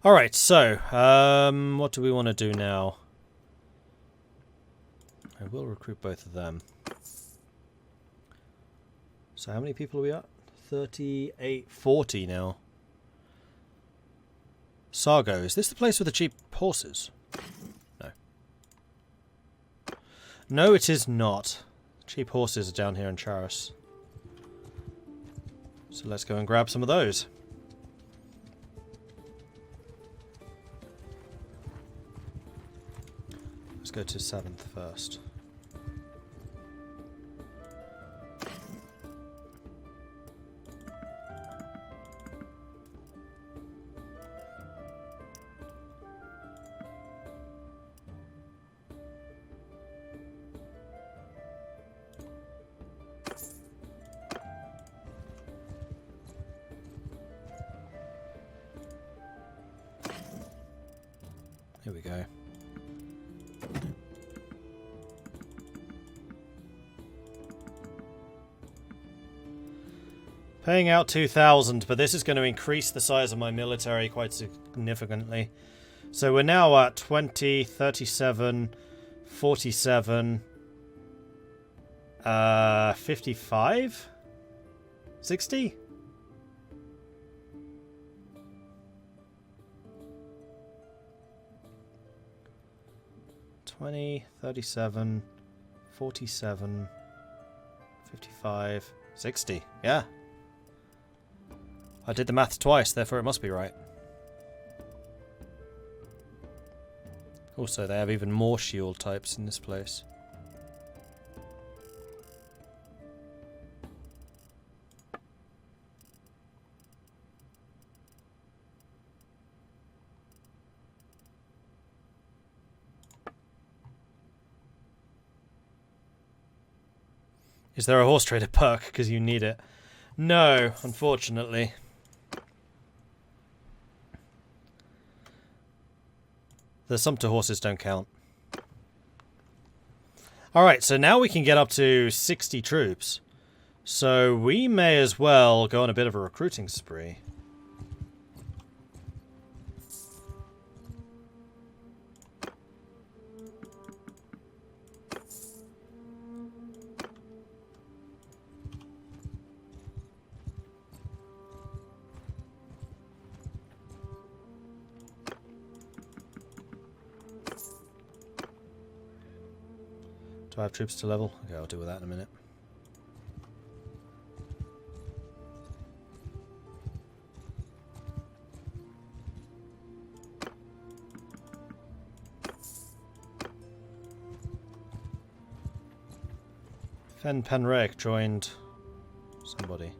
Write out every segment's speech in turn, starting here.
Alright, so, what do we want to do now? I will recruit both of them. So how many people are we at? 38, 40 now. Sargo, is this the place with the cheap horses? No. No, it is not. Cheap horses are down here in Charis. So let's go and grab some of those. Let's go to 7th first. Here we go. Paying out 2,000, but this is going to increase the size of my military quite significantly. So we're now at 20, 37, 47, 55? 60? $20, 37, 47, 55, 60. Yeah. I did the maths twice, therefore it must be right. Also, they have even more shield types in this place. Is there a horse trader perk because you need it? No, unfortunately. The sumpter horses don't count. Alright, so now we can get up to 60 troops. So we may as well go on a bit of a recruiting spree. Do I have troops to level? Okay, I'll deal with that in a minute. Fen Penrek joined somebody.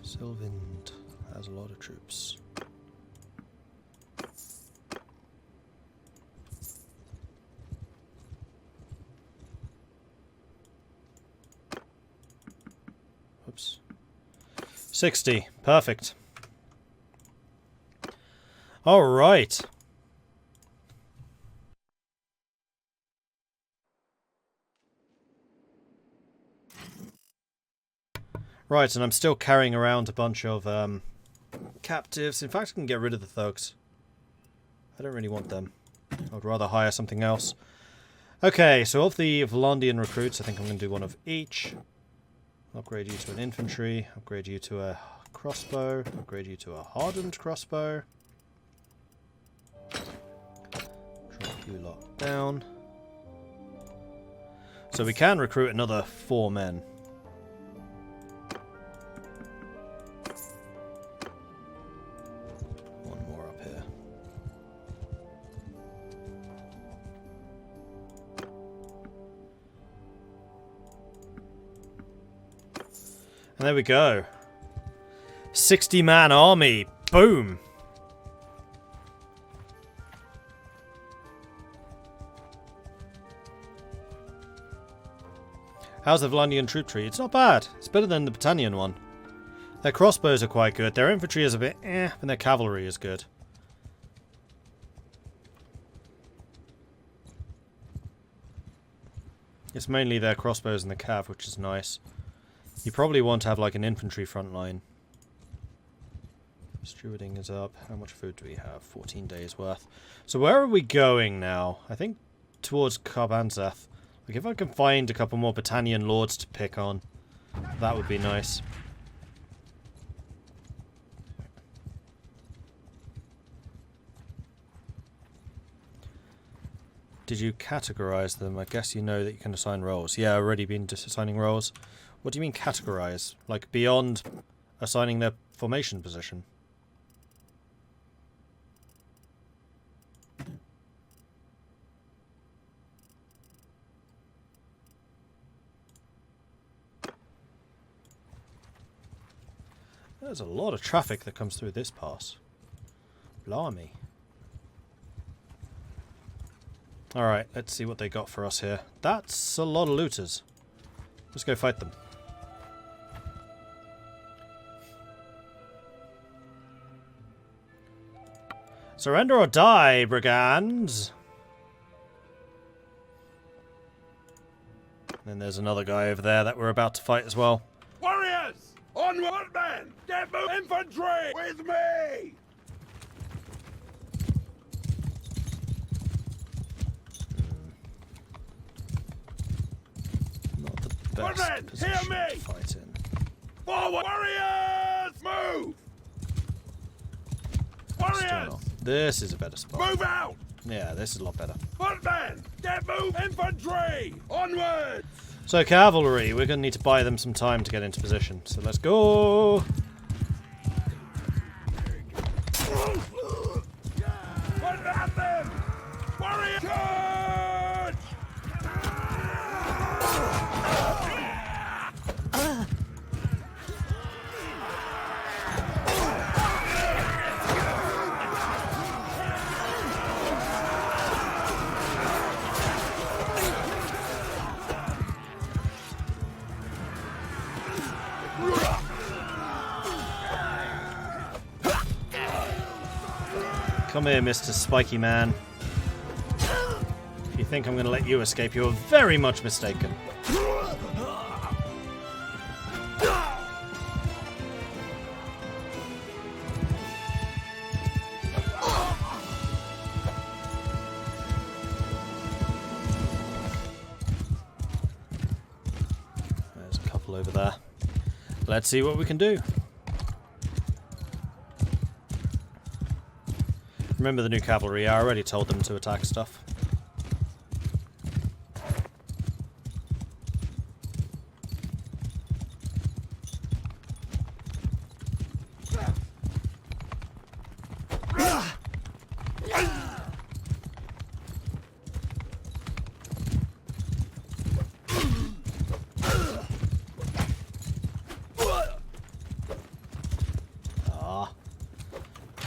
Sylvind has a lot of troops. Oops. 60. Perfect. All right. Right, and I'm still carrying around a bunch of captives. In fact, I can get rid of the thugs. I don't really want them. I'd rather hire something else. Okay, so of the Vlandian recruits, I think I'm going to do one of each. Upgrade you to an infantry. Upgrade you to a crossbow. Upgrade you to a hardened crossbow. Drop you lot down. So we can recruit another 4 men. One more up here. And there we go. 60-man army. Boom. How's the Vlandian troop tree? It's not bad. It's better than the Britannian one. Their crossbows are quite good. Their infantry is a bit and their cavalry is good. It's mainly their crossbows and the cav, which is nice. You probably want to have like an infantry front line. Stewarding is up. How much food do we have? 14 days worth. So where are we going now? I think towards Carbanzeth. Like if I can find a couple more Battanian lords to pick on, that would be nice. Did you categorize them? I guess you know that you can assign roles. Yeah, I've already been assigning roles. What do you mean categorize? Like beyond assigning their formation position? There's a lot of traffic that comes through this pass. Blimey. Alright, let's see what they got for us here. That's a lot of looters. Let's go fight them. Surrender or die, brigands! And then there's another guy over there that we're about to fight as well. Warriors! Onward, men! Get moving! Infantry! With me! Not the best position to fight in. Forward! Warriors! Move! Warriors! This is a better spot. Move out! Yeah, this is a lot better. Footmen! Get moving! Infantry! Onward! So cavalry, we're going to need to buy them some time to get into position. So let's go! What happened? Warrior! Charge! Come here, Mr. Spiky Man. If you think I'm going to let you escape, you're very much mistaken. There's a couple over there. Let's see what we can do. Remember the new cavalry, I already told them to attack stuff.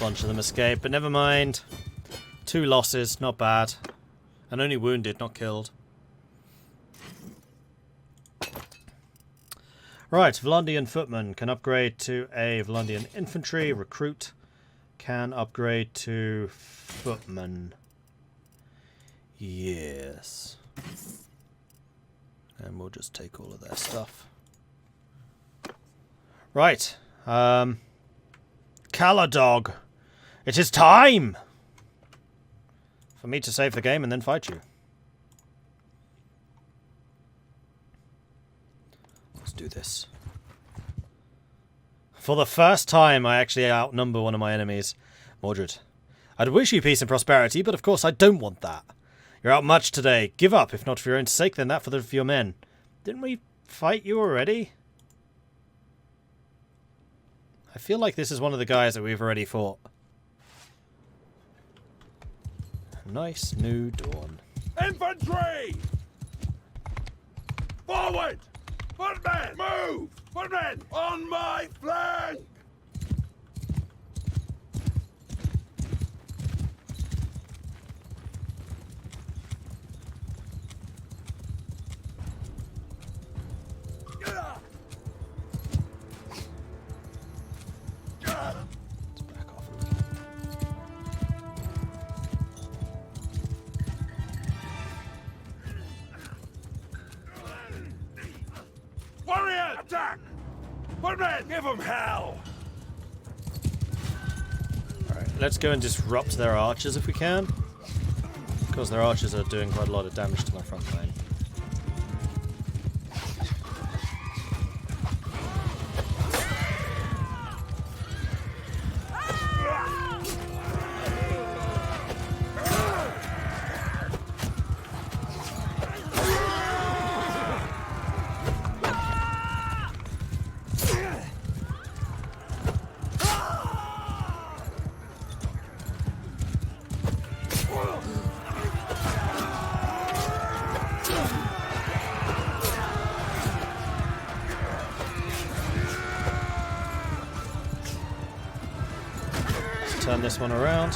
Bunch of them escaped, but never mind. 2 losses, not bad. And only wounded, not killed. Right, Vlandian footman can upgrade to a Vlandian infantry. Recruit can upgrade to footman. Yes. And we'll just take all of their stuff. Right. Caladog. It is time for me to save the game and then fight you. Let's do this. For the first time, I actually outnumber one of my enemies. Mordred. I'd wish you peace and prosperity, but of course I don't want that. You're outmatched today. Give up, if not for your own sake, then that for your men. Didn't we fight you already? I feel like this is one of the guys that we've already fought. Nice new dawn. Infantry! Forward! Footmen! Move! Footmen! On my flank! Let's back off a little. Attack! Footmen! Give them hell! Alright, let's go and disrupt their archers if we can. Because their archers are doing quite a lot of damage to my front line. Turn this one around.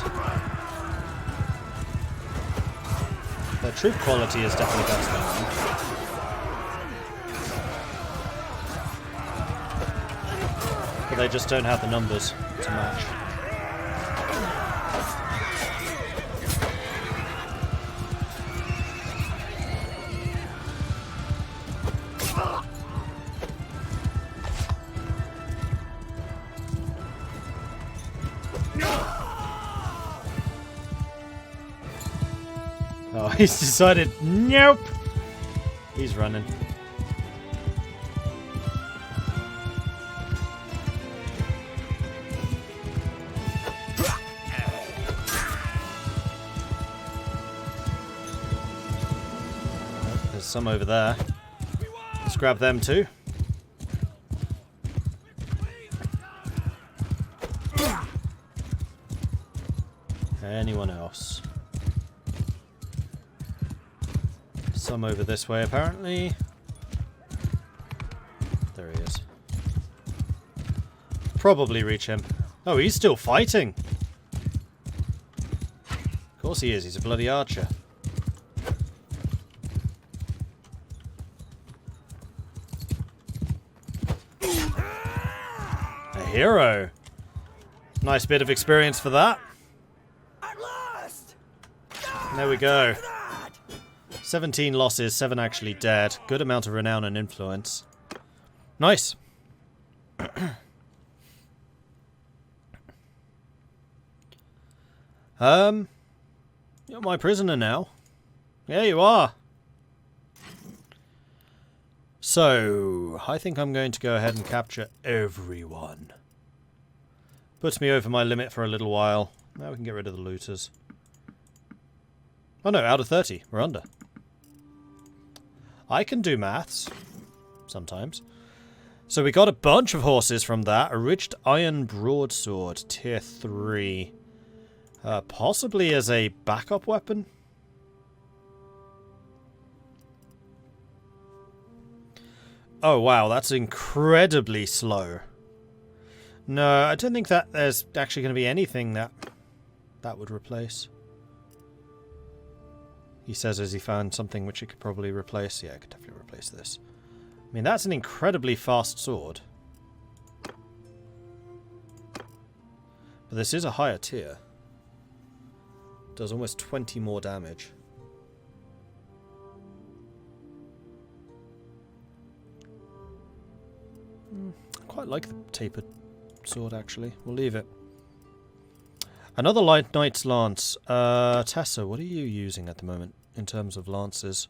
Their troop quality is definitely better than mine. But they just don't have the numbers to match. Oh, he's decided, nope! He's running. Oh, there's some over there. Let's grab them too. Anyone else? Some over this way, apparently. There he is. Probably reach him. Oh, he's still fighting! Of course he is, he's a bloody archer. A hero! Nice bit of experience for that. There we go. 17 losses, 7 actually dead. Good amount of renown and influence. Nice. You're my prisoner now. Yeah, you are. So, I think I'm going to go ahead and capture everyone. Puts me over my limit for a little while. Now we can get rid of the looters. Oh no, out of 30. We're under. I can do maths. Sometimes. So we got a bunch of horses from that. A ridged iron broadsword, tier 3. Possibly as a backup weapon. Oh wow, that's incredibly slow. No, I don't think that there's actually going to be anything that would replace. He says as he found something which it could probably replace. Yeah, it could definitely replace this. I mean, that's an incredibly fast sword. But this is a higher tier. Does almost 20 more damage. I quite like the tapered sword, actually. We'll leave it. Another light knight's lance. Tessa, what are you using at the moment in terms of lances?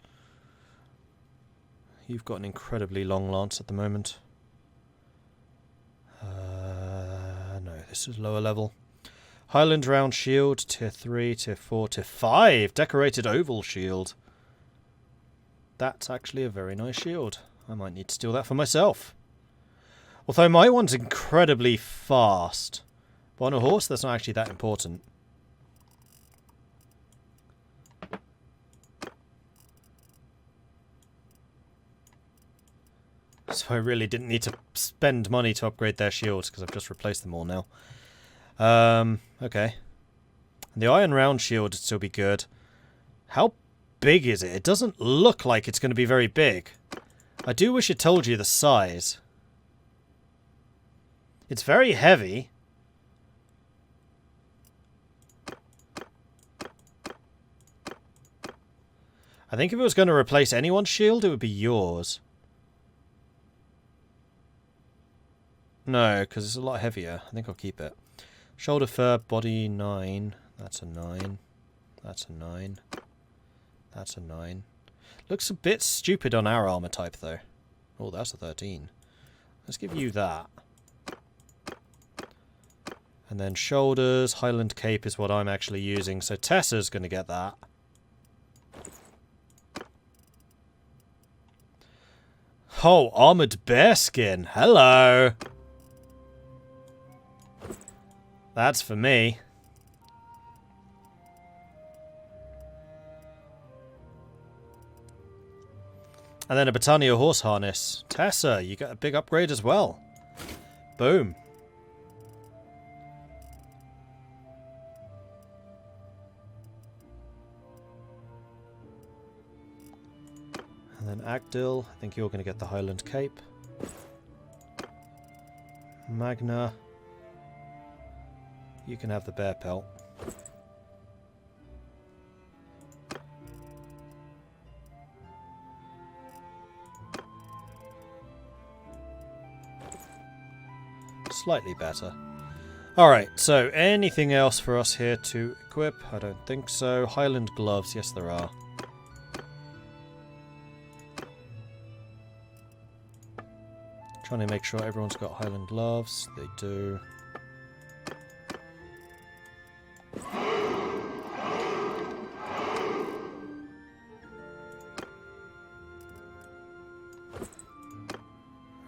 You've got an incredibly long lance at the moment. No, this is lower level. Highland round shield, tier 3, tier 4, tier 5. Decorated oval shield. That's actually a very nice shield. I might need to steal that for myself. Although my one's incredibly fast. But on a horse, that's not actually that important. So I really didn't need to spend money to upgrade their shields, because I've just replaced them all now. Okay. And the iron round shield would still be good. How big is it? It doesn't look like it's going to be very big. I do wish it told you the size. It's very heavy. I think if it was going to replace anyone's shield, it would be yours. No, because it's a lot heavier. I think I'll keep it. Shoulder fur, body 9. That's a 9. That's a 9. That's a 9. Looks a bit stupid on our armor type, though. Oh, that's a 13. Let's give you that. And then shoulders, Highland Cape is what I'm actually using, so Tessa's going to get that. Oh, armored bearskin. Hello. That's for me. And then a Britannia horse harness. Tessa, you got a big upgrade as well. Boom. And then Agdil, I think you're going to get the Highland Cape. Magna, you can have the bear pelt. Slightly better. Alright, so anything else for us here to equip? I don't think so. Highland gloves, yes there are. Trying to make sure everyone's got Highland gloves. They do.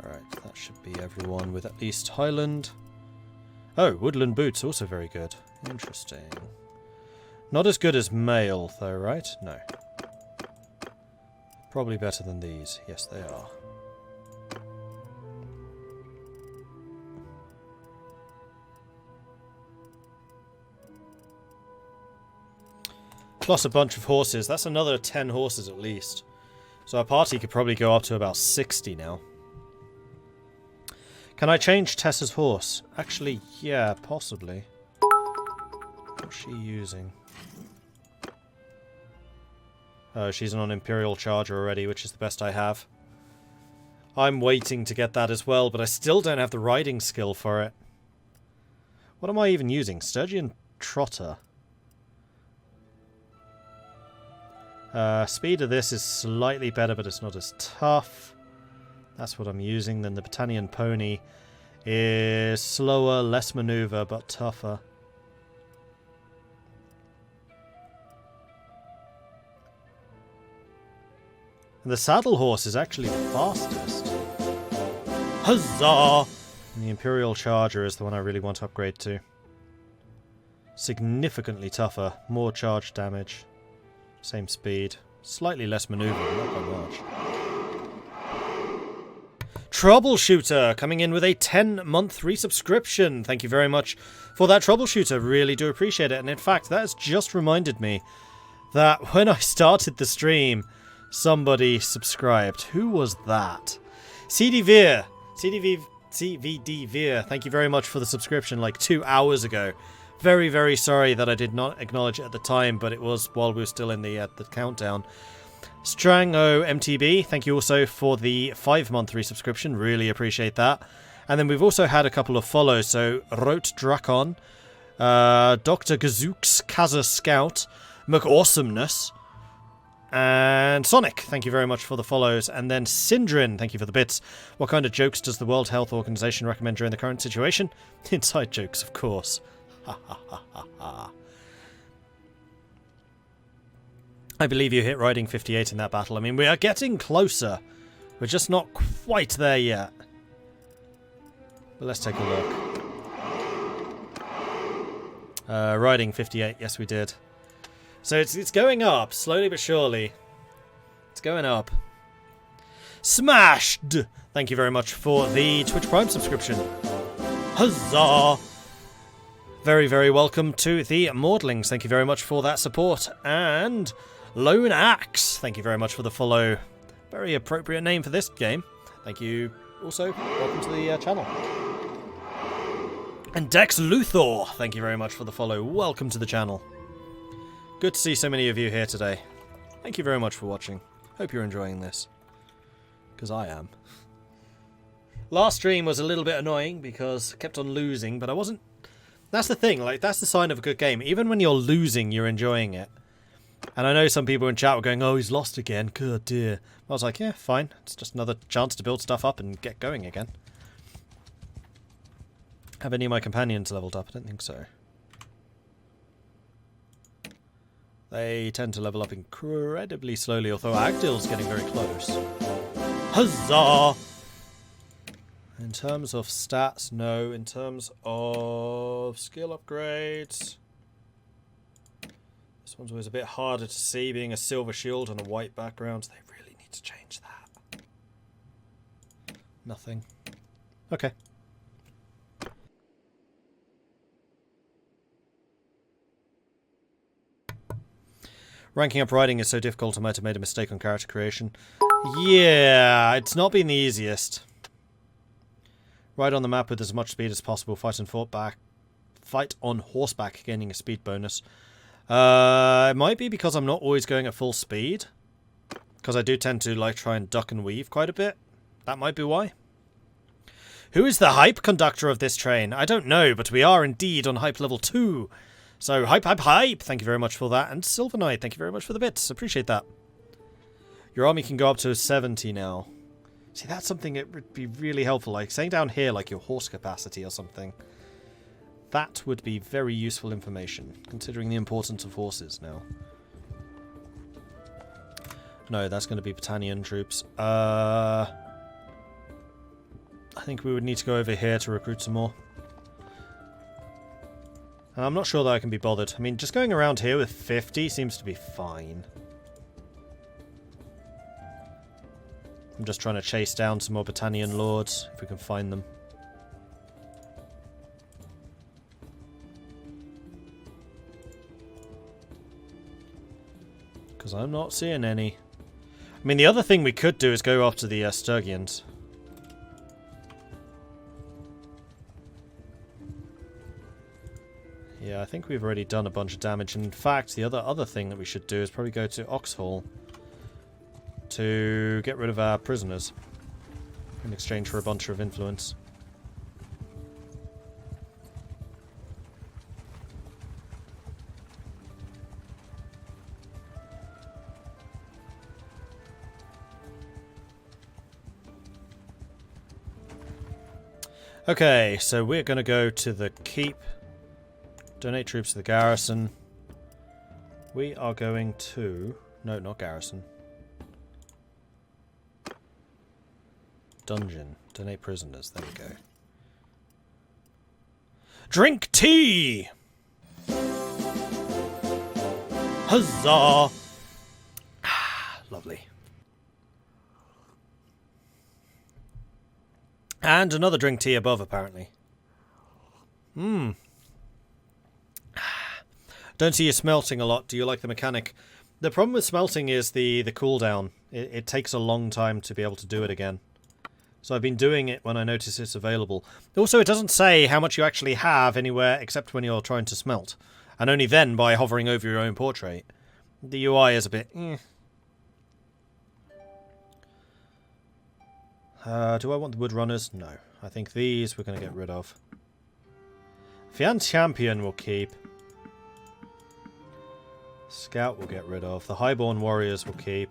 Alright, that should be everyone with at least Highland. Oh, woodland boots, also very good. Interesting. Not as good as mail, though, right? No. Probably better than these. Yes, they are. Plus a bunch of horses. That's another 10 horses at least. So our party could probably go up to about 60 now. Can I change Tessa's horse? Actually, yeah, possibly. What's she using? Oh, she's on Imperial Charger already, which is the best I have. I'm waiting to get that as well, but I still don't have the riding skill for it. What am I even using? Sturgeon Trotter. Speed of this is slightly better, but it's not as tough. That's what I'm using. Then the Britannian Pony is slower, less maneuver, but tougher. And the saddle horse is actually the fastest. Huzzah! And the Imperial Charger is the one I really want to upgrade to. Significantly tougher, more charge damage. Same speed. Slightly less maneuver, not by much. Troubleshooter coming in with a 10-month resubscription. Thank you very much for that, Troubleshooter. Really do appreciate it. And in fact, that has just reminded me that when I started the stream, somebody subscribed. Who was that? CD Veer. CVD Veer. Thank you very much for the subscription like 2 hours ago. Very, very sorry that I did not acknowledge it at the time, but it was while we were still in the countdown. Strango MTB, thank you also for the 5-month resubscription. Really appreciate that. And then we've also had a couple of follows. So, Rote Drakon, Dr. Gazooks, Kaza Scout, McAwesomeness, and Sonic, thank you very much for the follows. And then Sindrin, thank you for the bits. What kind of jokes does the World Health Organization recommend during the current situation? Inside jokes, of course. Ha ha ha ha ha. I believe you hit riding 58 in that battle. I mean, we are getting closer. We're just not quite there yet. But let's take a look. Riding 58, yes we did. So it's going up, slowly but surely. It's going up. Smashed! Thank you very much for the Twitch Prime subscription. Huzzah! Very, very welcome to the Maudlings. Thank you very much for that support. And Lone Axe, thank you very much for the follow. Very appropriate name for this game. Thank you. Also, welcome to the channel. And Dex Luthor, thank you very much for the follow. Welcome to the channel. Good to see so many of you here today. Thank you very much for watching. Hope you're enjoying this. Because I am. Last stream was a little bit annoying because I kept on losing, but I wasn't... That's the thing, like, that's the sign of a good game. Even when you're losing, you're enjoying it. And I know some people in chat were going, oh, he's lost again, good dear. I was like, yeah, fine. It's just another chance to build stuff up and get going again. Have any of my companions leveled up? I don't think so. They tend to level up incredibly slowly, although Agdil's getting very close. Huzzah! In terms of stats, no. In terms of skill upgrades... This one's always a bit harder to see, being a silver shield on a white background. They really need to change that. Nothing. Okay. Ranking up riding is so difficult, I might have made a mistake on character creation. Yeah, it's not been the easiest. Ride on the map with as much speed as possible. Fight on horseback, gaining a speed bonus. It might be because I'm not always going at full speed. Because I do tend to like try and duck and weave quite a bit. That might be why. Who is the hype conductor of this train? I don't know, but we are indeed on hype level 2. So, hype, hype, hype! Thank you very much for that. And Silver Knight, thank you very much for the bits. Appreciate that. Your army can go up to 70 now. See, that's something that would be really helpful. Like, saying down here, like, your horse capacity or something. That would be very useful information, considering the importance of horses now. No, that's going to be Battanian troops. I think we would need to go over here to recruit some more. And I'm not sure that I can be bothered. I mean, just going around here with 50 seems to be fine. I'm just trying to chase down some more Battanian lords, if we can find them. Because I'm not seeing any. I mean, the other thing we could do is go after the Sturgians. Yeah, I think we've already done a bunch of damage. And in fact, the other thing that we should do is probably go to Oxhall to get rid of our prisoners in exchange for a bunch of influence. Okay, so we're going to go to the keep. Donate troops to the garrison. We are going to... No, not garrison. Dungeon. Donate prisoners. There we go. Drink tea! Huzzah! Ah, lovely. And another drink tea above, apparently. Don't see you smelting a lot. Do you like the mechanic? The problem with smelting is the cooldown. It takes a long time to be able to do it again. So I've been doing it when I notice it's available. Also, it doesn't say how much you actually have anywhere except when you're trying to smelt. And only then by hovering over your own portrait. The UI is a bit... do I want the wood runners? No. I think these we're going to get rid of. Fian Champion will keep. Scout will get rid of. The Highborn Warriors will keep.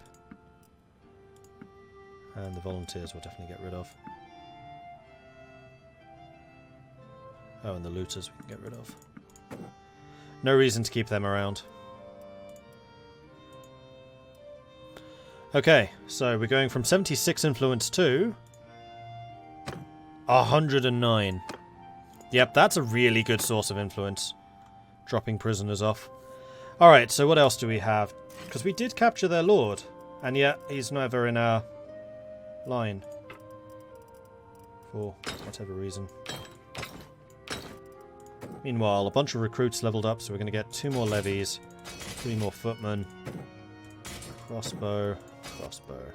And the Volunteers will definitely get rid of. Oh, and the Looters we can get rid of. No reason to keep them around. Okay, so we're going from 76 influence to 109. Yep, that's a really good source of influence. Dropping prisoners off. Alright, so what else do we have? Because we did capture their lord, and yet he's never in our line. For whatever reason. Meanwhile, a bunch of recruits leveled up, so we're going to get 2 more levies, 3 more footmen, crossbow, crossbow.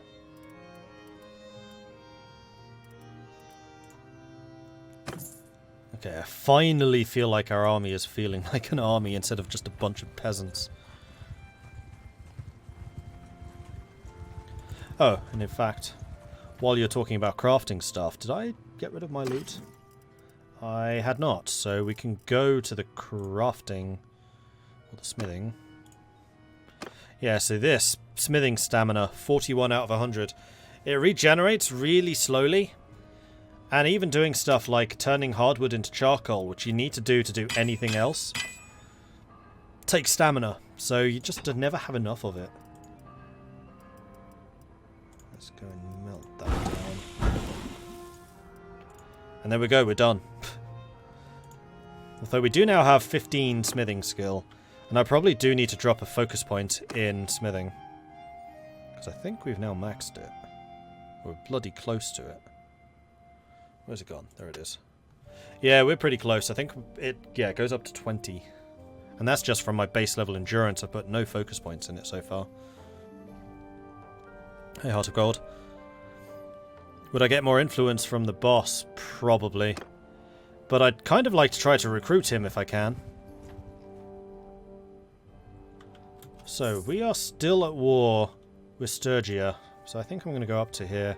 Okay, I finally feel like our army is feeling like an army instead of just a bunch of peasants. Oh, and in fact, while you're talking about crafting stuff, did I get rid of my loot? I had not, so we can go to the crafting, or the smithing. Yeah, so this, smithing stamina, 41 out of 100. It regenerates really slowly, and even doing stuff like turning hardwood into charcoal, which you need to do anything else, takes stamina, so you just never have enough of it. Let's go and melt that down. And there we go, we're done. Although we do now have 15 smithing skill, and I probably do need to drop a focus point in smithing. Because I think we've now maxed it. We're bloody close to it. Where's it gone? There it is. Yeah, we're pretty close. I think it goes up to 20. And that's just from my base level endurance. I've put no focus points in it so far. Hey, Heart of Gold. Would I get more influence from the boss? Probably. But I'd kind of like to try to recruit him if I can. So, we are still at war with Sturgia. So I think I'm going to go up to here.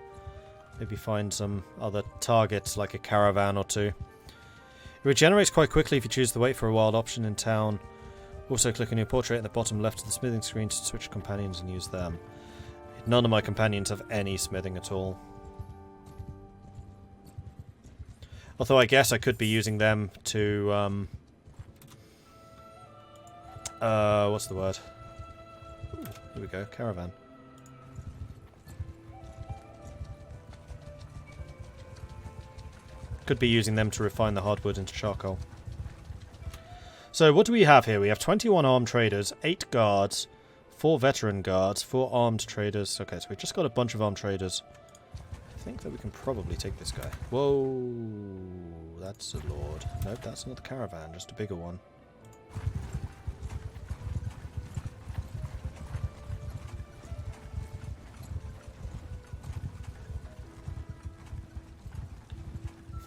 Maybe find some other targets, like a caravan or two. It regenerates quite quickly if you choose the wait for a wild option in town. Also click on your portrait at the bottom left of the smithing screen to switch companions and use them. None of my companions have any smithing at all. Although I guess I could be using them to, what's the word? Ooh, here we go, caravan. Could be using them to refine the hardwood into charcoal. So what do we have here? We have 21 armed traders, 8 guards, 4 veteran guards, 4 armed traders. Okay, so we've just got a bunch of armed traders. I think that we can probably take this guy. Whoa, that's a lord. Nope, that's not the caravan, just a bigger one.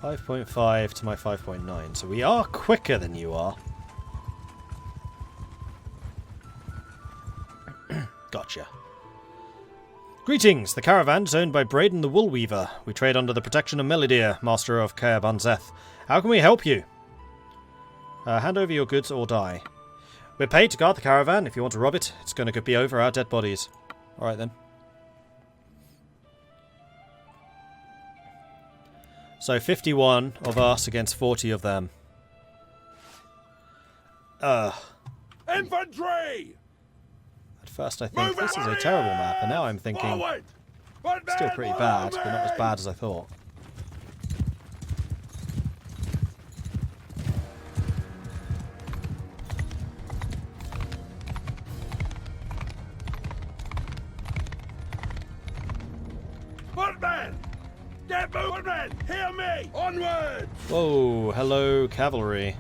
.5 to my 5.9, so we are quicker than you are. Gotcha. Greetings! The caravan is owned by Braden the Woolweaver. We trade under the protection of Melidir, master of Caer Banzeth. How can we help you? Hand over your goods or die. We're paid to guard the caravan. If you want to rob it, it's going to be over our dead bodies. Alright then. So 51 of us against 40 of them. Infantry! At first I think this is a terrible map, and now I'm thinking still pretty bad, but not as bad as I thought. Footmen! Get moving! Hear me! Onward! Whoa, hello cavalry.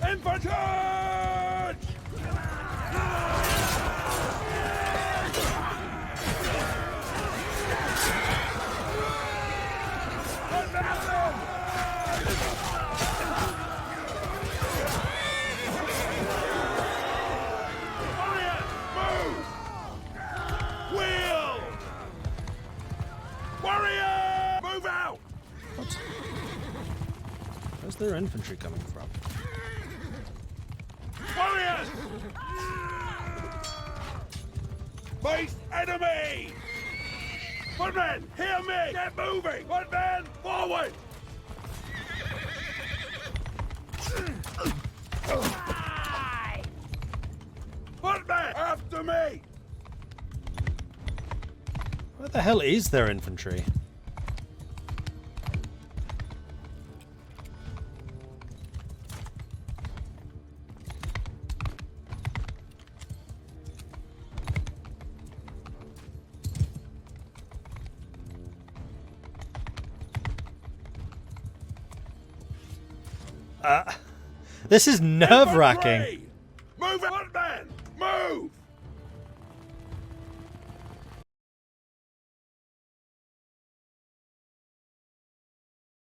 Infantry! Where's their infantry coming from? Warriors! Face enemy! Footmen, hear me! Get moving! Footmen, forward! Footmen, after me! Where the hell is their infantry? This is nerve-wracking. Move, footmen! Move!